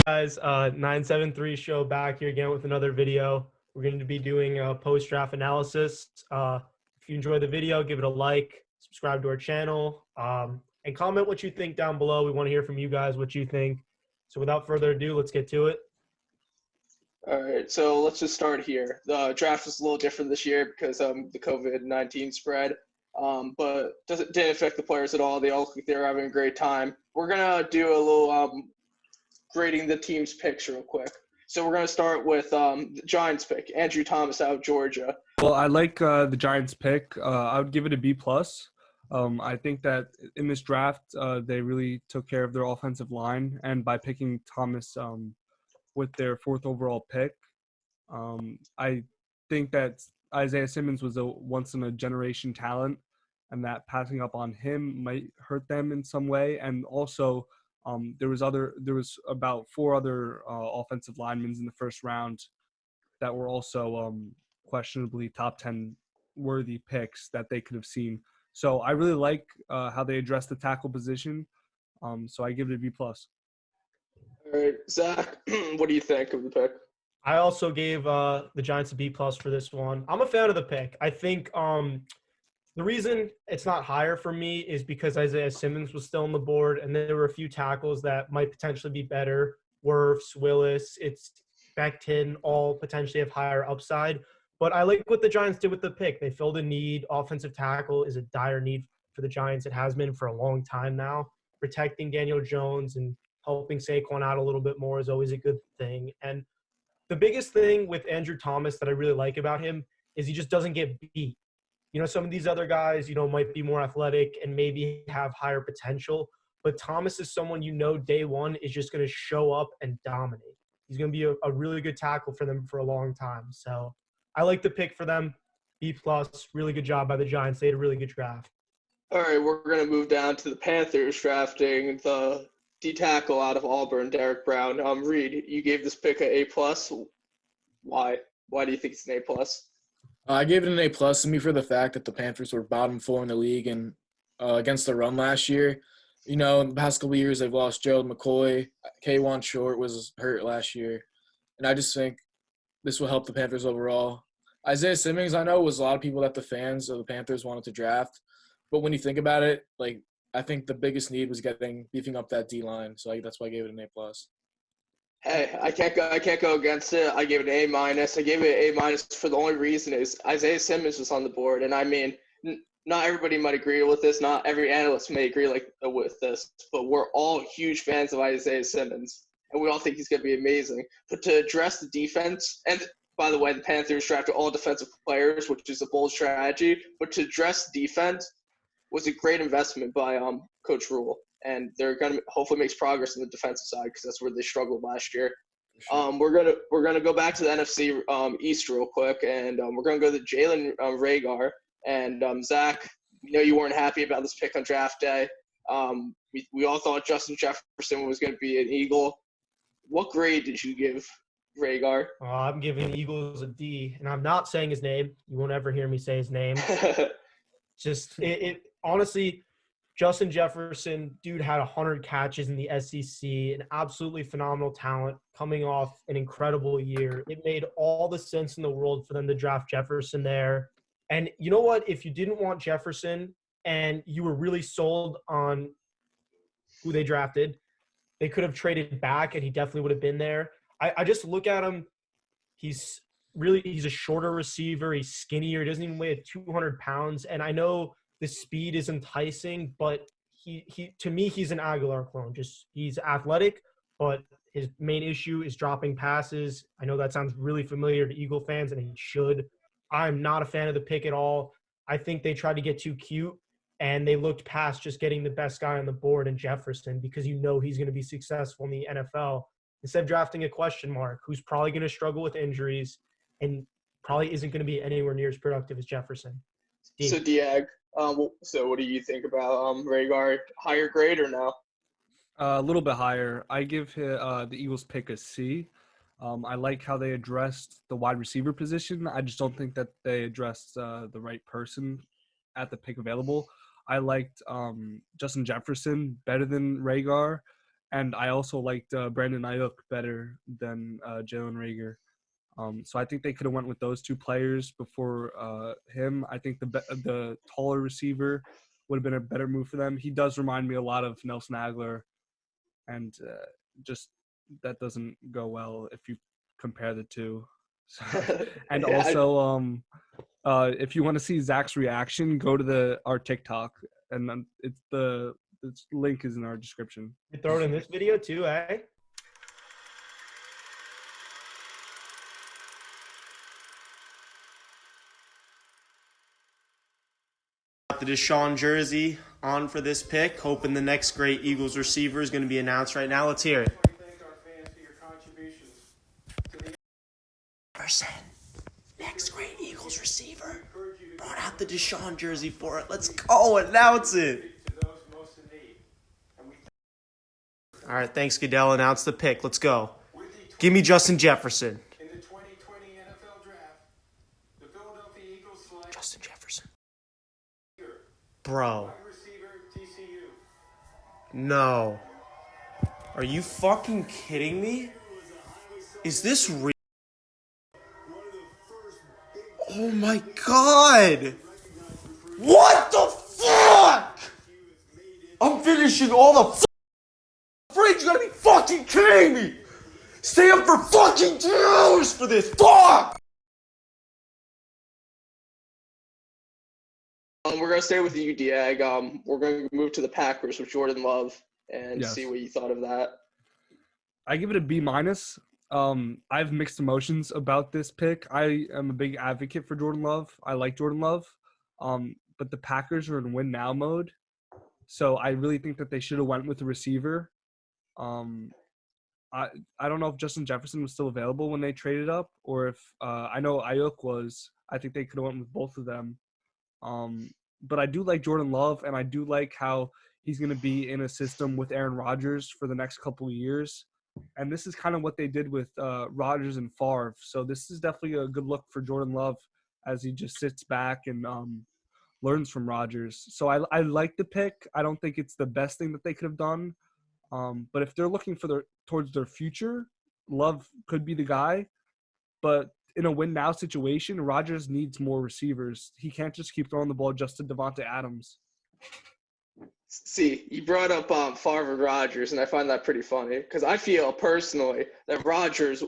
Guys, 973 show back here again with another video. We're going to be doing a post-draft analysis. If you enjoy the video, give it a like, subscribe to our channel, and comment what you think down below. We want to hear from you guys what you think. So without further ado, let's get to it. All right, so let's just start here. The draft was a little different this year because the COVID-19 spread, but didn't affect the players at all. They all look like they were having a great time. We're gonna do a little grading the team's picks real quick. So we're gonna start with the Giants pick, Andrew Thomas out of Georgia. Well, I like the Giants pick. I would give it a B plus. I think that in this draft, they really took care of their offensive line, and by picking Thomas with their fourth overall pick, I think that Isaiah Simmons was a once-in-a-generation talent, and that passing up on him might hurt them in some way. And also, there was about four other offensive linemen in the first round that were also questionably top 10 worthy picks that they could have seen. So I really like how they addressed the tackle position. So I give it a B plus. All right, Zach, what do you think of the pick? I also gave the Giants a B plus for this one. I'm a fan of the pick. I think the reason it's not higher for me is because Isaiah Simmons was still on the board, and there were a few tackles that might potentially be better. Wirfs, Willis, Becton all potentially have higher upside. But I like what the Giants did with the pick. They filled a need. Offensive tackle is a dire need for the Giants. It has been for a long time now. Protecting Daniel Jones and helping Saquon out a little bit more is always a good thing. And the biggest thing with Andrew Thomas that I really like about him is he just doesn't get beat. You know, some of these other guys, might be more athletic and maybe have higher potential. But Thomas is someone day one is just going to show up and dominate. He's going to be a really good tackle for them for a long time. So I like the pick for them. B plus, really good job by the Giants. They had a really good draft. All right, we're gonna move down to the Panthers drafting the D tackle out of Auburn, Derek Brown. Reed, you gave this pick a plus. Why? Why do you think it's an A plus? I gave it an A plus to me for the fact that the Panthers were bottom four in the league and against the run last year. In the past couple of years, they've lost Gerald McCoy. K1 Short was hurt last year. And I just think this will help the Panthers overall. Isaiah Simmons, I know, was a lot of people that the fans of the Panthers wanted to draft. But when you think about it, I think the biggest need was beefing up that D-line. So that's why I gave it an A plus. Hey, I can't go against it. I gave it an A minus. I gave it an A minus for the only reason is Isaiah Simmons was on the board, and I mean, not everybody might agree with this. Not every analyst may agree with this, but we're all huge fans of Isaiah Simmons, and we all think he's going to be amazing. But to address the defense, and by the way, the Panthers drafted all defensive players, which is a bold strategy. But to address defense was a great investment by Coach Rule. And they're gonna hopefully makes progress on the defensive side because that's where they struggled last year. Sure. We're gonna go back to the NFC East real quick, and we're gonna go to Jalen Reagor and Zach. We know you weren't happy about this pick on draft day. We all thought Justin Jefferson was gonna be an Eagle. What grade did you give Reagor? I'm giving the Eagles a D, and I'm not saying his name. You won't ever hear me say his name. Just it honestly. Justin Jefferson, dude, had 100 catches in the SEC, an absolutely phenomenal talent coming off an incredible year. It made all the sense in the world for them to draft Jefferson there. And you know what? If you didn't want Jefferson and you were really sold on who they drafted, they could have traded back and he definitely would have been there. I just look at him. He's a shorter receiver. He's skinnier. He doesn't even weigh 200 pounds. And I know the speed is enticing, but he to me, he's an Aguilar clone. He's athletic, but his main issue is dropping passes. I know that sounds really familiar to Eagle fans, and it should. I'm not a fan of the pick at all. I think they tried to get too cute, and they looked past just getting the best guy on the board in Jefferson because he's going to be successful in the NFL. Instead of drafting a question mark who's probably going to struggle with injuries and probably isn't going to be anywhere near as productive as Jefferson. So, Diag, so what do you think about Reagor? Higher grade or no? A little bit higher. I give the Eagles pick a C. I like how they addressed the wide receiver position. I just don't think that they addressed the right person at the pick available. I liked Justin Jefferson better than Reagor, And I also liked Brandon Ayuk better than Jalen Rager. So I think they could have went with those two players before him. I think the taller receiver would have been a better move for them. He does remind me a lot of Nelson Aguilar, and just that doesn't go well if you compare the two. So, and Yeah, also, if you want to see Zach's reaction, go to our TikTok, and then the link is in our description. You throw it in this video too, eh? The Deshaun jersey on for this pick, hoping the next great Eagles receiver is going to be announced right now. Let's hear it. Thank our fans for your contributions to the Next great Eagles receiver. Brought out the Deshaun jersey for it. Let's go. Announce it. to those most in need. And we All right, thanks, Goodell. Announce the pick. Let's go. with the Give me Justin Jefferson. in the 2020 NFL Draft, the Philadelphia Eagles select Justin Jefferson. Bro. wide receiver TCU. No. Are you fucking kidding me? Is this real? Oh my god! What the fuck? I'm finishing all the fridge. You gotta be fucking kidding me! Stay up for fucking 2 hours for this. Fuck! We're gonna stay with you, Diag. We're gonna move to the Packers with Jordan Love and Yes. see what you thought of that. I give it a B minus. I have mixed emotions about this pick. I am a big advocate for Jordan Love. I like Jordan Love. But the Packers are in win now mode. So I really think that they should have went with a receiver. I don't know if Justin Jefferson was still available when they traded up, or if I know Ayuk was. I think they could have went with both of them. But I do like Jordan Love, and I do like how he's going to be in a system with Aaron Rodgers for the next couple of years. And this is kind of what they did with Rodgers and Favre. So this is definitely a good look for Jordan Love as he just sits back and learns from Rodgers. So I like the pick. I don't think it's the best thing that they could have done. But if they're looking for towards their future, Love could be the guy. But in a win-now situation, Rodgers needs more receivers. He can't just keep throwing the ball just to Devontae Adams. See, you brought up Favre and Rodgers, and I find that pretty funny because I feel personally that Rodgers,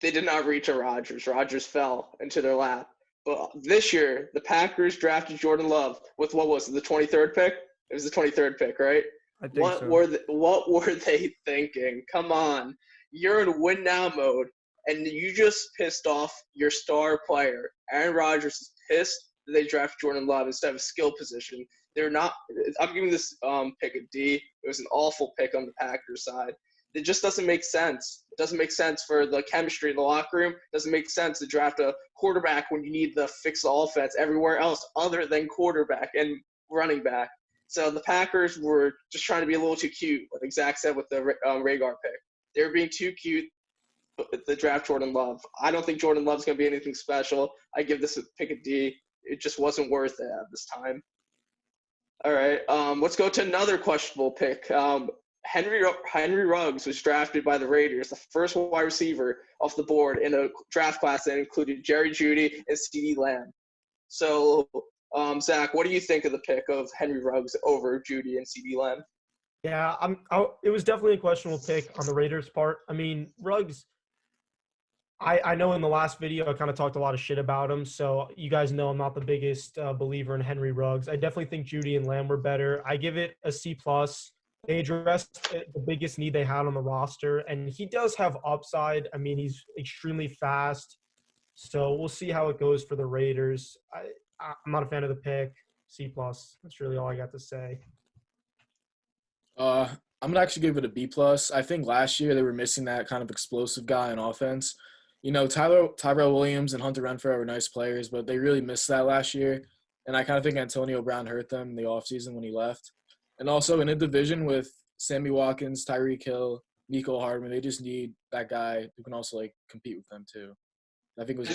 they did not reach a Rodgers. Rodgers fell into their lap. But this year, the Packers drafted Jordan Love with what was it, the 23rd pick? It was the 23rd pick, right? I think so. What were they thinking? Come on, you're in win now mode, and you just pissed off your star player. Aaron Rodgers is pissed that they drafted Jordan Love instead of a skill position. They're not. I'm giving this pick a D. It was an awful pick on the Packers side. It just doesn't make sense. It doesn't make sense for the chemistry in the locker room. It doesn't make sense to draft a quarterback when you need to fix the offense everywhere else other than quarterback and running back. So the Packers were just trying to be a little too cute, like Zach said with the Rhaegar pick. They were being too cute with the draft Jordan Love. I don't think Jordan Love's going to be anything special. I give this a pick a D. It just wasn't worth it at this time. All right, let's go to another questionable pick. Henry Ruggs was drafted by the Raiders, the first wide receiver off the board in a draft class that included Jerry Jeudy and CeeDee Lamb. So, Zach, what do you think of the pick of Henry Ruggs over Jeudy and CeeDee Lamb? Yeah, it was definitely a questionable pick on the Raiders' part. I mean, Ruggs, I know in the last video I kind of talked a lot of shit about him, so you guys know I'm not the biggest believer in Henry Ruggs. I definitely think Jeudy and Lamb were better. I give it a C+. They addressed the biggest need they had on the roster, and he does have upside. I mean, he's extremely fast, so we'll see how it goes for the Raiders. I'm not a fan of the pick. C+. That's really all I got to say. I'm gonna actually give it a B+. I think last year they were missing that kind of explosive guy on offense. You know, Tyrell Williams and Hunter Renfrow were nice players, but they really missed that last year. And I kind of think Antonio Brown hurt them in the offseason when he left. And also in a division with Sammy Watkins, Tyreek Hill, Nico Hardman, they just need that guy who can also like compete with them too. I think it was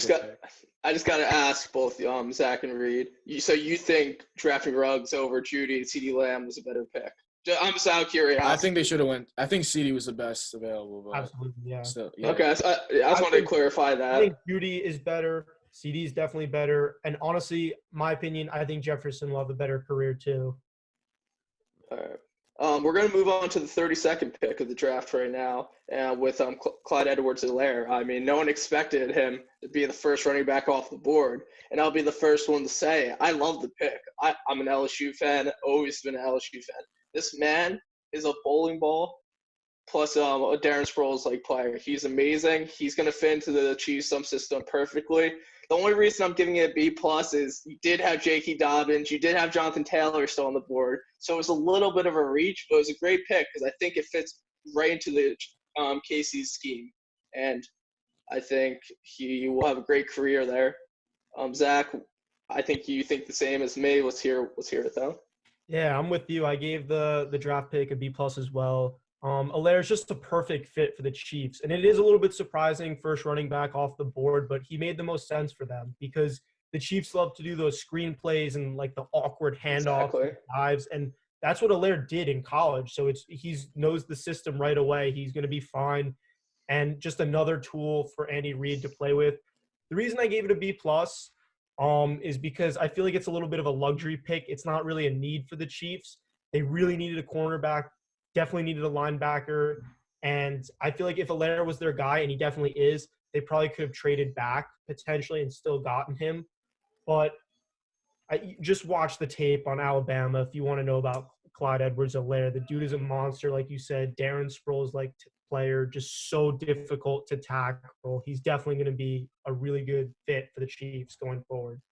I just got to ask both Zach and Reed. So you think drafting Ruggs over Jeudy and CeeDee Lamb was a better pick? I'm just out of curiosity. I think they should have went. I think CD was the best available. But Absolutely, yeah. still, yeah. Okay, so I just wanted to clarify I that. think Judy is better. CD is definitely better. And honestly, my opinion, I think Jefferson will have a better career too. All right. We're going to move on to the 32nd pick of the draft right now with Clyde Edwards-Helaire. I mean, no one expected him to be the first running back off the board, and I'll be the first one to say I love the pick. I'm an LSU fan, always been an LSU fan. This man is a bowling ball plus a Darren Sproles-like player. He's amazing. He's going to fit into the Chiefs system perfectly. The only reason I'm giving it a B+ is you did have J.K. Dobbins. You did have Jonathan Taylor still on the board. So it was a little bit of a reach, but it was a great pick because I think it fits right into the KC's scheme. And I think he will have a great career there. Zach, I think you think the same as me. Let's hear it, though. Yeah, I'm with you. I gave the draft pick a B+ as well. Helaire is just a perfect fit for the Chiefs. And it is a little bit surprising, first running back off the board, but he made the most sense for them because the Chiefs love to do those screen plays and like the awkward handoff dives. And that's what Helaire did in college. So he's knows the system right away. He's going to be fine. And just another tool for Andy Reid to play with. The reason I gave it a B+ is because I feel like it's a little bit of a luxury pick. It's not really a need for the Chiefs. They really needed a cornerback. Definitely needed a linebacker. And I feel like if Helaire was their guy, and he definitely is, they probably could have traded back potentially and still gotten him. But just watch the tape on Alabama if you want to know about Clyde Edwards-Helaire. The dude is a monster, like you said. Darren Sproles-like player, just so difficult to tackle. He's definitely going to be a really good fit for the Chiefs going forward.